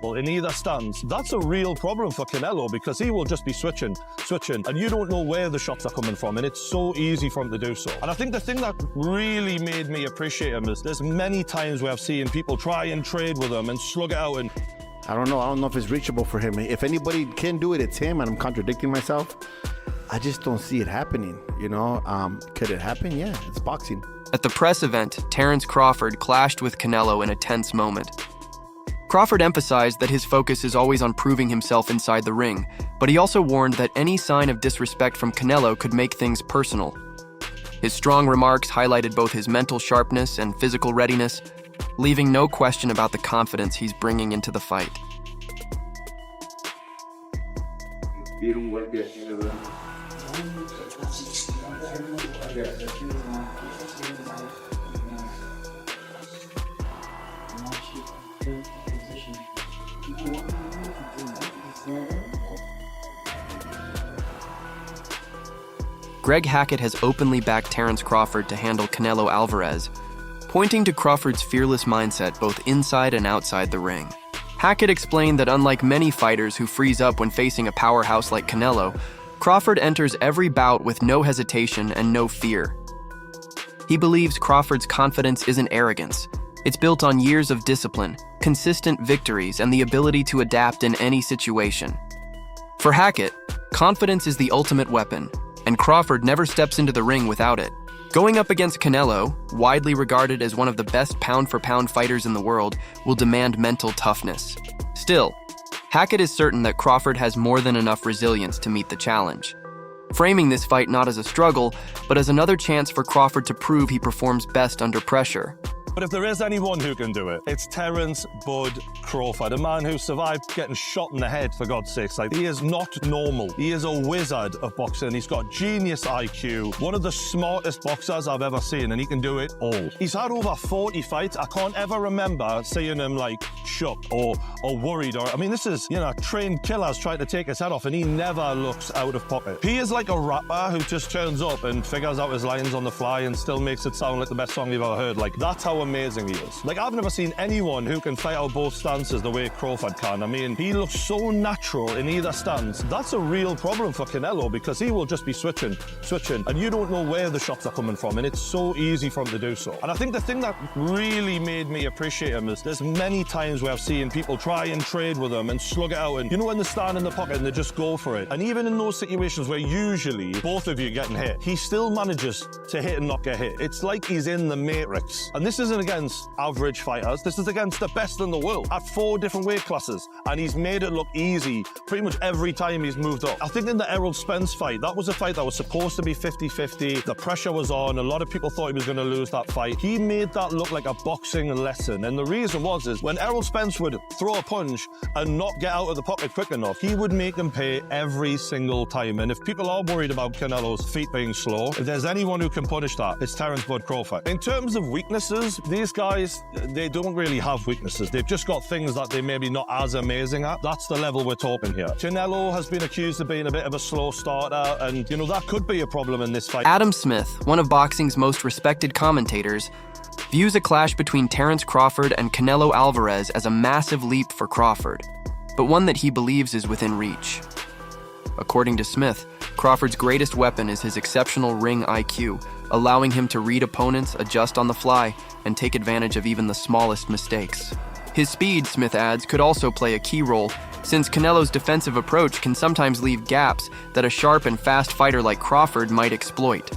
In either stance, that's a real problem for Canelo because he will just be switching, and you don't know where the shots are coming from, and it's so easy for him to do so. And I think the thing that really made me appreciate him is there's many times where I've seen people try and trade with him and slug it out and... I don't know if it's reachable for him. If anybody can do it, it's him, and I'm contradicting myself. I just don't see it happening, you know? Could it happen? Yeah, it's boxing. At the press event, Terence Crawford clashed with Canelo in a tense moment. Crawford emphasized that his focus is always on proving himself inside the ring, but he also warned that any sign of disrespect from Canelo could make things personal. His strong remarks highlighted both his mental sharpness and physical readiness, leaving no question about the confidence he's bringing into the fight. Greg Hackett has openly backed Terence Crawford to handle Canelo Alvarez, pointing to Crawford's fearless mindset both inside and outside the ring. Hackett explained that unlike many fighters who freeze up when facing a powerhouse like Canelo, Crawford enters every bout with no hesitation and no fear. He believes Crawford's confidence isn't arrogance. It's built on years of discipline, consistent victories, and the ability to adapt in any situation. For Hackett, confidence is the ultimate weapon, and Crawford never steps into the ring without it. Going up against Canelo, widely regarded as one of the best pound-for-pound fighters in the world, will demand mental toughness. Still, Hackett is certain that Crawford has more than enough resilience to meet the challenge, framing this fight not as a struggle, but as another chance for Crawford to prove he performs best under pressure. But if there is anyone who can do it, it's Terence Bud Crawford, a man who survived getting shot in the head, for God's sakes. Like, he is not normal. He is a wizard of boxing. He's got genius IQ, one of the smartest boxers I've ever seen, and he can do it all. He's had over 40 fights. I can't ever remember seeing him, like, shook or worried. I mean, this is, trained killers trying to take his head off, and he never looks out of pocket. He is like a rapper who just turns up and figures out his lines on the fly and still makes it sound like the best song you've ever heard. Like, that's how amazing he is. Like, I've never seen anyone who can fight out both stances the way Crawford can. I mean, he looks so natural in either stance. That's a real problem for Canelo because he will just be switching, and you don't know where the shots are coming from, and it's so easy for him to do so. And I think the thing that really made me appreciate him is there's many times where I've seen people try and trade with him and slug it out, and when they stand in the pocket and they just go for it. And even in those situations where usually both of you are getting hit, he still manages to hit and not get hit. It's like he's in the Matrix. And this isn't against average fighters. This is against the best in the world at 4 different weight classes, and he's made it look easy pretty much every time he's moved up. I think in the Errol Spence fight, that was a fight that was supposed to be 50-50. The pressure was on. A lot of people thought he was going to lose that fight. He made that look like a boxing lesson, and the reason is when Errol Spence would throw a punch and not get out of the pocket quick enough, he would make him pay every single time. And if people are worried about Canelo's feet being slow, if there's anyone who can punish that, it's Terence Bud Crawford. In terms of weaknesses, these guys, they don't really have weaknesses. They've just got things that they maybe not as amazing at. That's the level we're talking here. Canelo has been accused of being a bit of a slow starter, and that could be a problem in this fight. Adam Smith, one of boxing's most respected commentators, views a clash between Terence Crawford and Canelo Alvarez as a massive leap for Crawford, but one that he believes is within reach. According to Smith, Crawford's greatest weapon is his exceptional ring IQ, allowing him to read opponents, adjust on the fly, and take advantage of even the smallest mistakes. His speed, Smith adds, could also play a key role, since Canelo's defensive approach can sometimes leave gaps that a sharp and fast fighter like Crawford might exploit.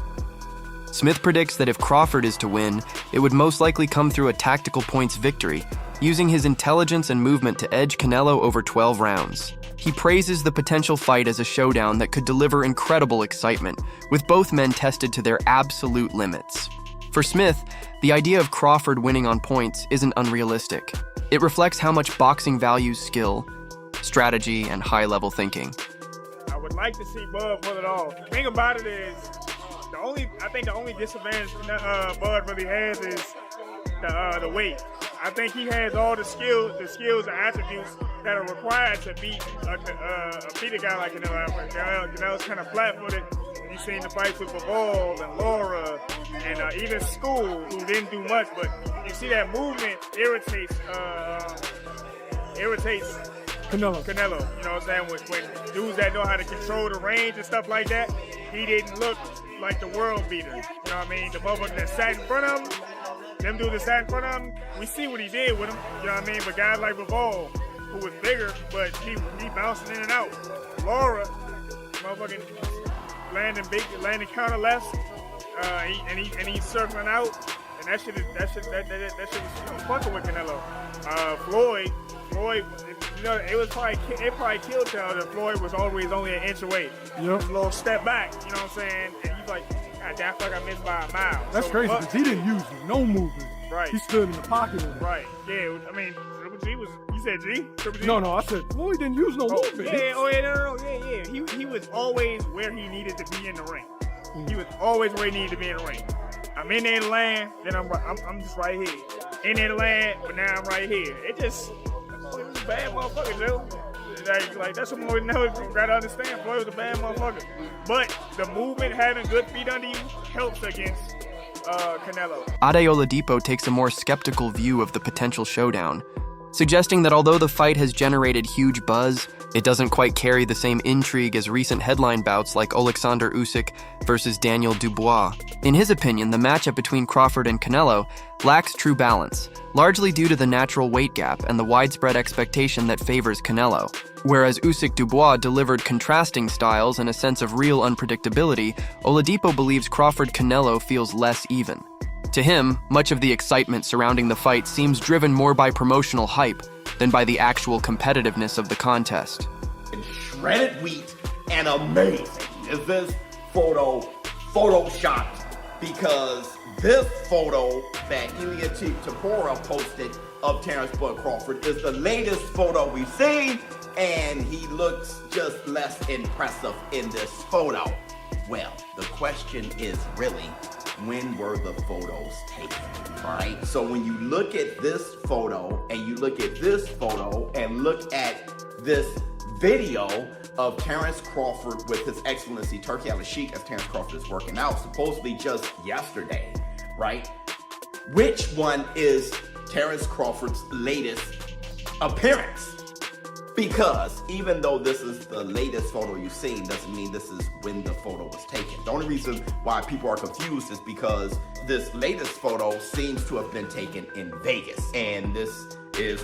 Smith predicts that if Crawford is to win, it would most likely come through a tactical points victory, using his intelligence and movement to edge Canelo over 12 rounds. He praises the potential fight as a showdown that could deliver incredible excitement, with both men tested to their absolute limits. For Smith, the idea of Crawford winning on points isn't unrealistic. It reflects how much boxing values skill, strategy, and high-level thinking. I would like to see Bud pull it off. The thing about it is, I think the only disadvantage Bud really has is the weight. I think he has all the skills and attributes that are required to beat a guy like Canelo Alvarez. Canelo's kind of flat-footed. He's seen the fights with Bivol and Laura and even School, who didn't do much, but you see that movement irritates Canelo. You know what I'm saying? When dudes that know how to control the range and stuff like that, he didn't look like the world beater. You know what I mean? The motherfucker that sat in front of him, them dudes that sat in front of him, we see what he did with him. You know what I mean? But guys like Bivol, who was bigger, but he bouncing in and out. Laura, motherfucking landing counter lefts, and he's circling out, and that shit was fucking with Canelo. Floyd, you know, it probably killed Canelo that Floyd was always only an inch away. Yep. A little step back, you know what I'm saying? And he's like, God damn, I feel like I missed by a mile. That's crazy because he didn't use no movement. Right. He stood in the pocket of it. Right. Yeah. I mean, Triple G was. You said G? Triple G? No, I said Floyd didn't use no movement. Yeah. He was always where he needed to be in the ring. He was always where he needed to be in the ring. I'm in there to land, then I'm just right here. In there to land, but now I'm right here. It was a bad motherfucker, Joe. Like that's what Floyd gotta understand. Floyd was a bad motherfucker. But the movement, having good feet under you, helps against Canelo. Ade Oladipo takes a more skeptical view of the potential showdown, suggesting that although the fight has generated huge buzz, it doesn't quite carry the same intrigue as recent headline bouts like Alexander Usyk versus Daniel Dubois. In his opinion, the matchup between Crawford and Canelo lacks true balance, largely due to the natural weight gap and the widespread expectation that favors Canelo. Whereas Usyk-Dubois delivered contrasting styles and a sense of real unpredictability, Oladipo believes Crawford-Canelo feels less even. To him, much of the excitement surrounding the fight seems driven more by promotional hype than by the actual competitiveness of the contest. Shredded wheat and amazing is this photoshopped, because this photo that Ilya Tapora posted of Terence Bud Crawford is the latest photo we've seen, and he looks just less impressive in this photo. Well, the question is really, when were the photos taken, right? So when you look at this photo and you look at this photo and look at this video of Terence Crawford with His Excellency Turki Al-Sheikh as Terence Crawford is working out, supposedly just yesterday, right? Which one is Terence Crawford's latest appearance? Because even though this is the latest photo you've seen, doesn't mean this is when the photo was taken. The only reason why people are confused is because this latest photo seems to have been taken in Vegas. And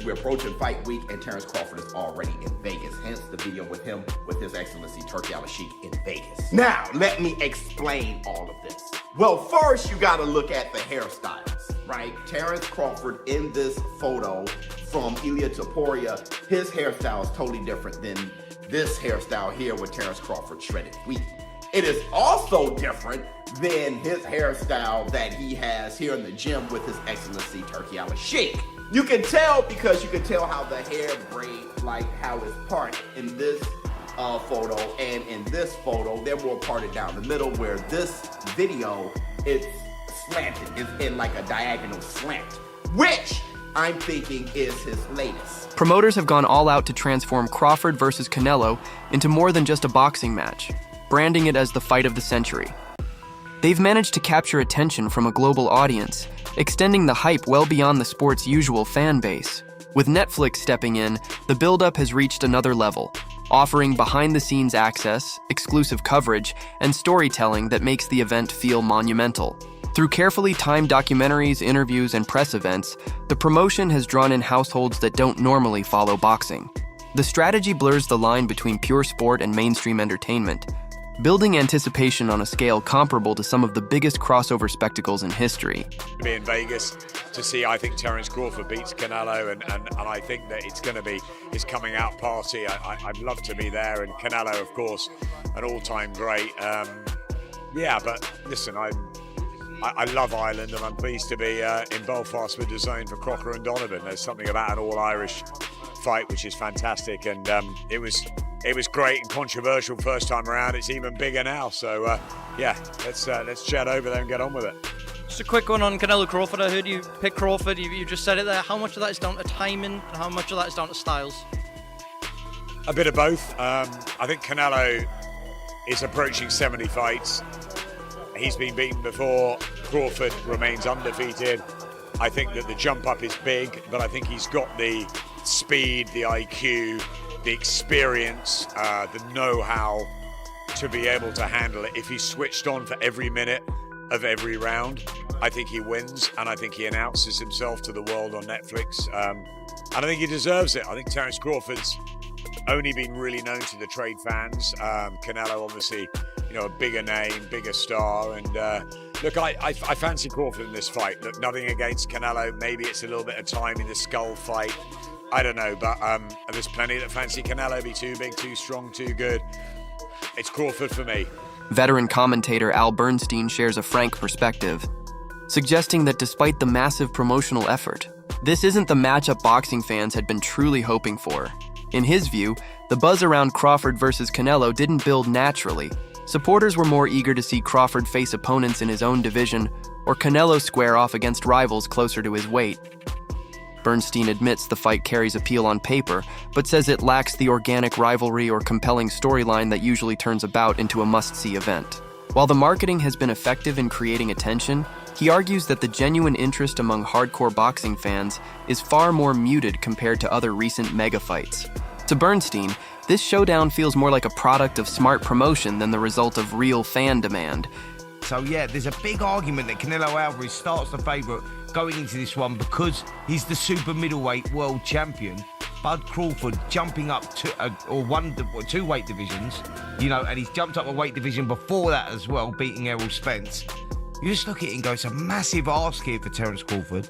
we're approaching fight week and Terence Crawford is already in Vegas. Hence the video with him with His Excellency Turki Al-Sheikh in Vegas. Now, let me explain all of this. Well, first you gotta look at the hairstyles, right? Terence Crawford in this photo from Ilya Tapora, his hairstyle is totally different than this hairstyle here with Terence Crawford shredded wheat. It is also different than his hairstyle that he has here in the gym with His Excellency Turki Al-Sheikh. You can tell because you can tell how the hair braid, like how it's parted in this photo, and in this photo, they're more parted down the middle, where this video, it's slanted, it's in like a diagonal slant, which I'm thinking is his latest. Promoters have gone all out to transform Crawford versus Canelo into more than just a boxing match, branding it as the fight of the century. They've managed to capture attention from a global audience, extending the hype well beyond the sport's usual fan base. With Netflix stepping in, the build-up has reached another level, offering behind-the-scenes access, exclusive coverage, and storytelling that makes the event feel monumental. Through carefully timed documentaries, interviews, and press events, the promotion has drawn in households that don't normally follow boxing. The strategy blurs the line between pure sport and mainstream entertainment, building anticipation on a scale comparable to some of the biggest crossover spectacles in history. To be in Vegas to see, I think Terence Crawford beats Canelo, and I think that it's going to be his coming out party. I'd love to be there, and Canelo, of course, an all-time great. But listen, I love Ireland, and I'm pleased to be in Belfast with DAZN for Crocker and Donovan. There's something about an all-Irish fight which is fantastic, and it was great and controversial first time around. It's even bigger now, so let's chat over there and get on with it. Just a quick one on Canelo Crawford. I heard you pick Crawford. You just said it there. How much of that is down to timing, and how much of that is down to styles? A bit of both. I think Canelo is approaching 70 fights. He's been beaten before. Crawford remains undefeated. I think that the jump up is big, but I think he's got the speed, the IQ, the experience, the know-how to be able to handle it. If he's switched on for every minute of every round, I think he wins, and I think he announces himself to the world on Netflix. And I think he deserves it. I think Terence Crawford's only been really known to the trade fans. Canelo, obviously, you know, a bigger name, bigger star. And look, I fancy Crawford in this fight. Look, nothing against Canelo. Maybe it's a little bit of time in the skull fight. I don't know, but there's plenty that fancy Canelo be too big, too strong, too good. It's Crawford for me. Veteran commentator Al Bernstein shares a frank perspective, suggesting that despite the massive promotional effort, this isn't the matchup boxing fans had been truly hoping for. In his view, the buzz around Crawford versus Canelo didn't build naturally. Supporters were more eager to see Crawford face opponents in his own division or Canelo square off against rivals closer to his weight. Bernstein admits the fight carries appeal on paper, but says it lacks the organic rivalry or compelling storyline that usually turns a bout into a must-see event. While the marketing has been effective in creating attention, he argues that the genuine interest among hardcore boxing fans is far more muted compared to other recent mega fights. To Bernstein, this showdown feels more like a product of smart promotion than the result of real fan demand. So yeah, there's a big argument that Canelo Alvarez starts the favourite going into this one because he's the super middleweight world champion. Bud Crawford jumping up to two weight divisions, you know, and he's jumped up a weight division before that as well, beating Errol Spence. You just look at it and go, it's a massive ask here for Terence Crawford.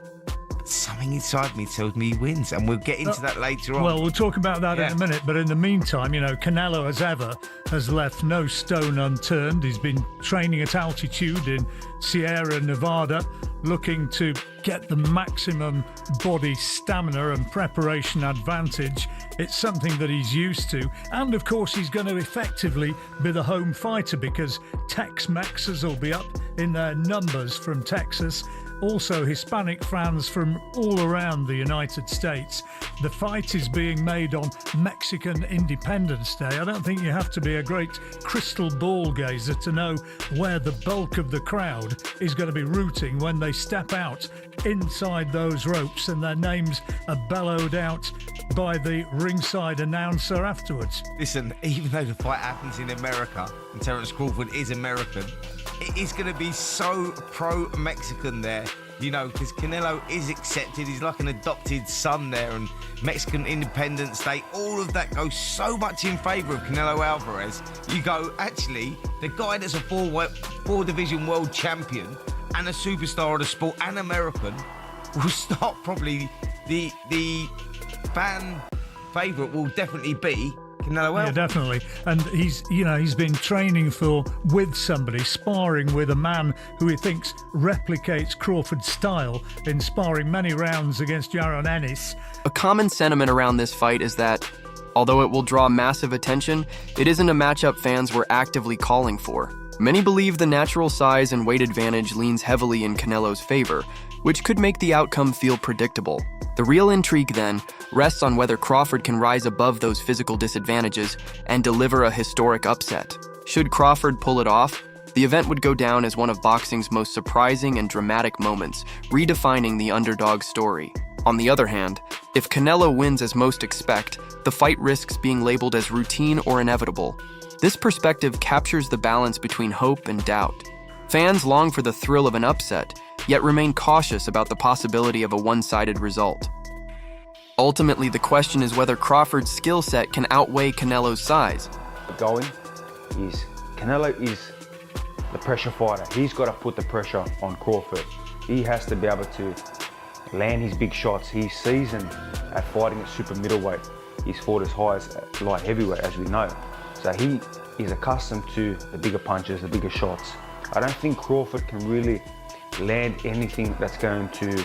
But something inside me tells me he wins, and we'll get into that later on. Well, we'll talk about that in a minute, but in the meantime, you know, Canelo, as ever, has left no stone unturned. He's been training at altitude in Sierra Nevada, looking to get the maximum body stamina and preparation advantage. It's something that he's used to. And of course, he's going to effectively be the home fighter because Tex-Mexers will be up in their numbers from Texas. Also, Hispanic fans from all around the United States. The fight is being made on Mexican Independence Day. I don't think you have to be a great crystal ball gazer to know where the bulk of the crowd is going to be rooting when they step out inside those ropes and their names are bellowed out by the ringside announcer afterwards. Listen, even though the fight happens in America and Terence Crawford is American, it is going to be so pro-Mexican there, you know, because Canelo is accepted. He's like an adopted son there, and Mexican Independence Day, all of that goes so much in favour of Canelo Alvarez. You go, actually, the guy that's a four-division world champion and a superstar of the sport and American will start probably the fan favourite will definitely be Canelo Alvarez. Yeah, definitely. And he's been training with somebody, sparring with a man who he thinks replicates Crawford's style in sparring many rounds against Yaron Ennis. A common sentiment around this fight is that, although it will draw massive attention, it isn't a matchup fans were actively calling for. Many believe the natural size and weight advantage leans heavily in Canelo's favor, which could make the outcome feel predictable. The real intrigue, then, rests on whether Crawford can rise above those physical disadvantages and deliver a historic upset. Should Crawford pull it off, the event would go down as one of boxing's most surprising and dramatic moments, redefining the underdog story. On the other hand, if Canelo wins as most expect, the fight risks being labeled as routine or inevitable. This perspective captures the balance between hope and doubt. Fans long for the thrill of an upset, yet remain cautious about the possibility of a one-sided result. Ultimately, the question is whether Crawford's skill set can outweigh Canelo's size. Canelo is the pressure fighter. He's got to put the pressure on Crawford. He has to be able to land his big shots. He's seasoned at fighting at super middleweight. He's fought as high as light heavyweight, as we know. So he is accustomed to the bigger punches, the bigger shots. I don't think Crawford can really land anything that's going to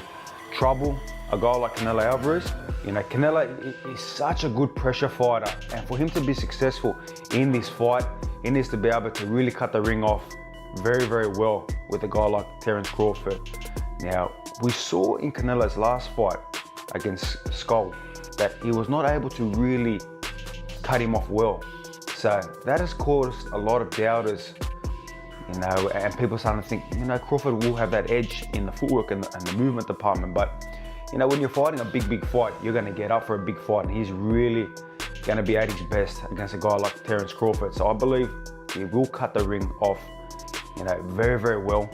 trouble a guy like Canelo Alvarez. You know, Canelo is such a good pressure fighter, and for him to be successful in this fight, he needs to be able to really cut the ring off very, very well with a guy like Terence Crawford. Now, we saw in Canelo's last fight against Skull that he was not able to really cut him off well. So that has caused a lot of doubters, you know, and people starting to think, you know, Crawford will have that edge in the footwork and the movement department. But, you know, when you're fighting a big fight, you're going to get up for a big fight, and he's really going to be at his best against a guy like Terence Crawford. So I believe he will cut the ring off, you know, very well.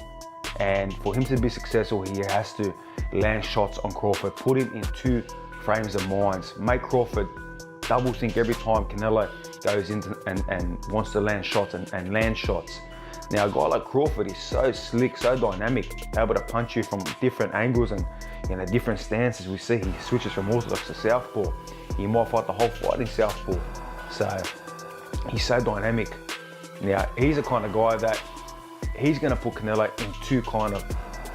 And for him to be successful, he has to land shots on Crawford, put him in two frames of minds, make Crawford double think every time Canelo goes into and wants to land shots and land shots. Now, a guy like Crawford is so slick, so dynamic, able to punch you from different angles and, you know, different stances. We see he switches from orthodox to southpaw. He might fight the whole fight in southpaw. So he's so dynamic. Now, he's the kind of guy that he's going to put Canelo in two kind of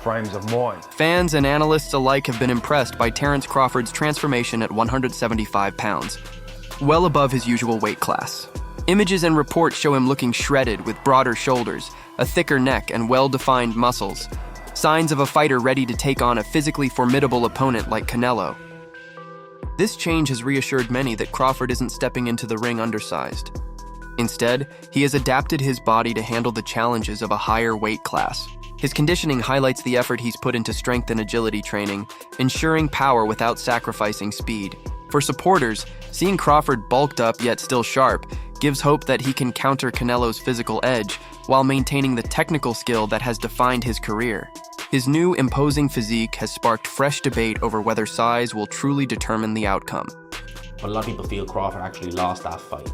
frames of mind. Fans and analysts alike have been impressed by Terence Crawford's transformation at 175 pounds, well above his usual weight class. Images and reports show him looking shredded with broader shoulders, a thicker neck, and well-defined muscles, signs of a fighter ready to take on a physically formidable opponent like Canelo. This change has reassured many that Crawford isn't stepping into the ring undersized. Instead, he has adapted his body to handle the challenges of a higher weight class. His conditioning highlights the effort he's put into strength and agility training, ensuring power without sacrificing speed. For supporters, seeing Crawford bulked up yet still sharp gives hope that he can counter Canelo's physical edge while maintaining the technical skill that has defined his career. His new imposing physique has sparked fresh debate over whether size will truly determine the outcome. But a lot of people feel Crawford actually lost that fight.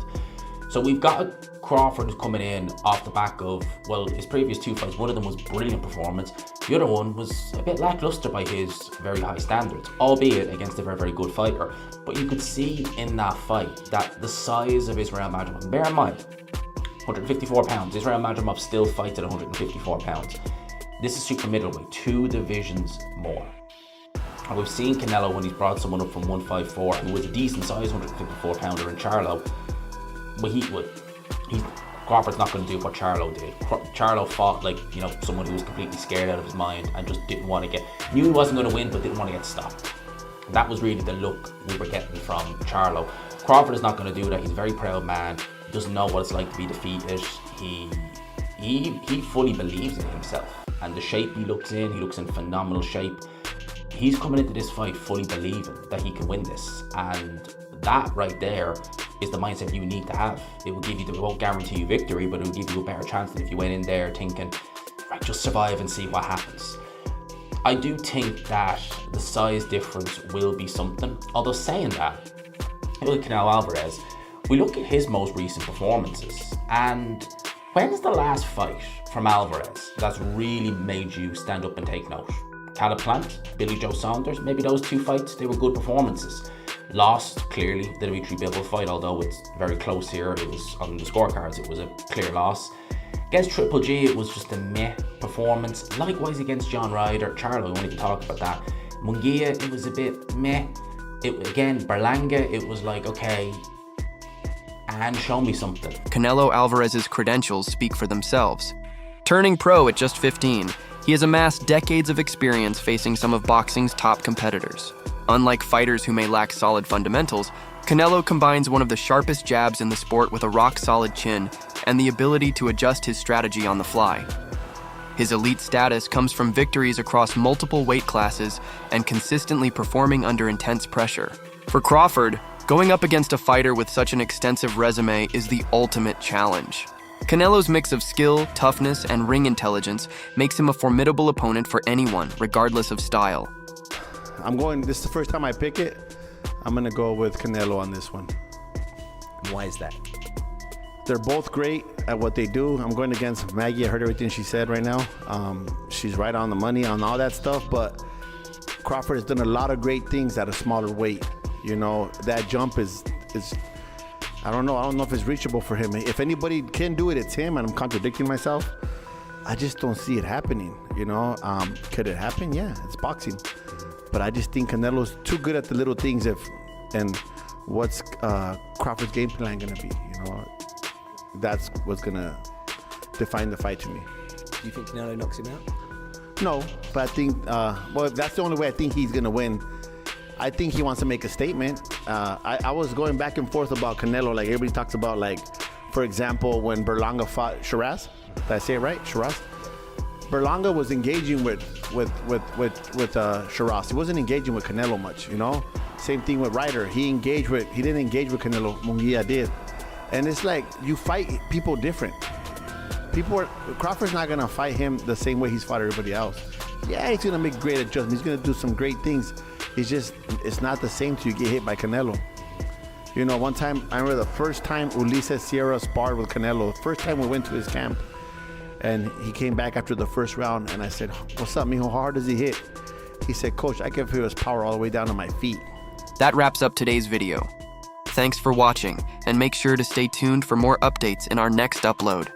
So we've got Crawford coming in off the back of, well, his previous two fights. One of them was brilliant performance. The other one was a bit lackluster by his very high standards, albeit against a very good fighter. But you could see in that fight that the size of Israel Madrimov, bear in mind, 154 pounds, Israel Madrimov still fights at 154 pounds. This is super middleweight, 2 divisions more. And we've seen Canelo when he's brought someone up from 154 who was a decent size 154 pounder in Charlo. But Crawford's not going to do what Charlo did. Charlo fought like, you know, someone who was completely scared out of his mind and just didn't want to knew he wasn't going to win, but didn't want to get stopped. That was really the look we were getting from Charlo. Crawford is not going to do that. He's a very proud man. He doesn't know what it's like to be defeated. He fully believes in himself. And the shape he looks in phenomenal shape. He's coming into this fight fully believing that he can win this. And that right there is the mindset you need to have. It won't guarantee you victory, but it will give you a better chance than if you went in there thinking, right, just survive and see what happens. I do think that the size difference will be something. Although saying that, look at Canelo Alvarez, we look at his most recent performances, and when's the last fight from Alvarez that's really made you stand up and take note? Caliplant, Billy Joe Saunders, maybe those 2 fights, they were good performances. Lost, clearly, the Dimitri Bivol fight, although it's very close here. It was on the scorecards, it was a clear loss. Against Triple G, it was just a meh performance. Likewise against John Ryder, Charlo, we wanted to talk about that. Munguia, it was a bit meh. Berlanga, it was like, okay, and show me something. Canelo Alvarez's credentials speak for themselves. Turning pro at just 15, he has amassed decades of experience facing some of boxing's top competitors. Unlike fighters who may lack solid fundamentals, Canelo combines one of the sharpest jabs in the sport with a rock-solid chin and the ability to adjust his strategy on the fly. His elite status comes from victories across multiple weight classes and consistently performing under intense pressure. For Crawford, going up against a fighter with such an extensive resume is the ultimate challenge. Canelo's mix of skill, toughness, and ring intelligence makes him a formidable opponent for anyone, regardless of style. This is the first time I pick it. I'm going to go with Canelo on this one. Why is that? They're both great at what they do. I'm going against Maggie. I heard everything she said right now. She's right on the money on all that stuff, but Crawford has done a lot of great things at a smaller weight. You know, that jump is I don't know if it's reachable for him. If anybody can do it, it's him, and I'm contradicting myself. I just don't see it happening, you know. Could it happen? Yeah, it's boxing. But I just think Canelo's too good at the little things. And what's Crawford's game plan gonna be? You know, that's what's gonna define the fight to me. Do you think Canelo knocks him out? No, but I think that's the only way I think he's gonna win. I think he wants to make a statement. I was going back and forth about Canelo, like everybody talks about, like For example, when Berlanga fought Shiraz, did I say it right? Shiraz? Berlanga was engaging with Shiraz. He wasn't engaging with Canelo much, you know? Same thing with Ryder. He didn't engage with Canelo. Munguia did. And it's like, you fight people different. Crawford's not gonna fight him the same way he's fought everybody else. Yeah, he's gonna make great adjustments. He's gonna do some great things. It's not the same till you get hit by Canelo. You know, one time, I remember the first time Ulises Sierra sparred with Canelo, the first time we went to his camp, and he came back after the first round, and I said, "What's up, mijo? How hard does he hit?" He said, "Coach, I can feel his power all the way down to my feet." That wraps up today's video. Thanks for watching, and make sure to stay tuned for more updates in our next upload.